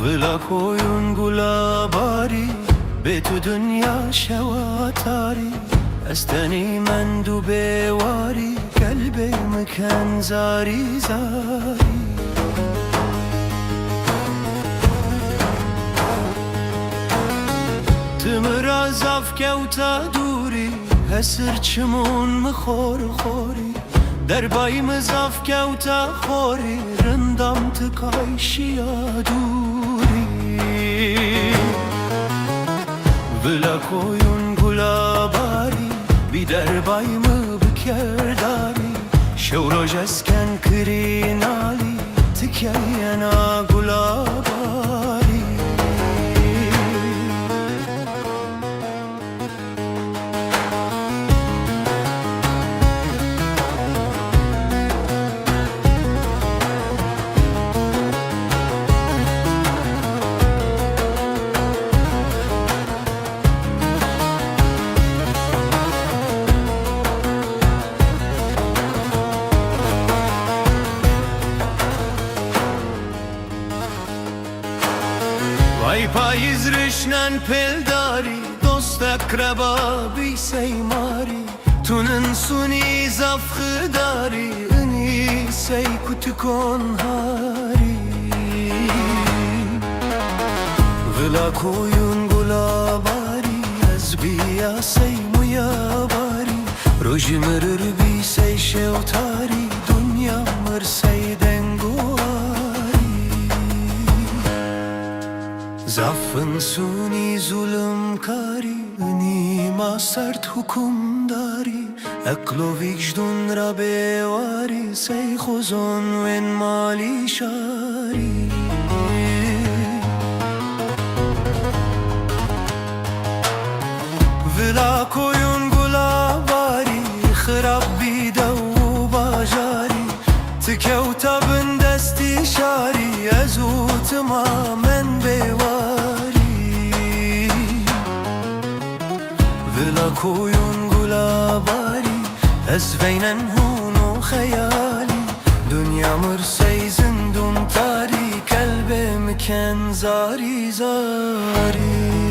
ولا koyun gulabari به تو دنیا شواتاری استنی من دو بواری قلب مکن زاری زاری تمر زف کوتا دوری هسر چمون مخور خوری در بایم زف کوتا خوری رندم تکای شیا دوری ولا koyun gulabari بی در بایم بکرداری شوروج اسکن کرینالی تکینا gulabari وای پاییز رشنن پلداری دوست اقربا بی سیماری تونن سونی زفخ داری انی سی کت کن هاری ولا koyun gulabari از بیا سی مویاباری روژ مرر بی سی شوتاری دنیا مر سی زفن سونی ظلم کاری نیما سرد حکم داری عقل و وجدان را بیواری سی خوزون و مالی شاری ولا koyun gulabari خراب بیده و باجاری تکوتا بندستی شاری از او تمامن بیواری ولا koyun gulabari از بینن هون و خیالی دنیا مرسی زندون تاری قلب مکن زاری زاری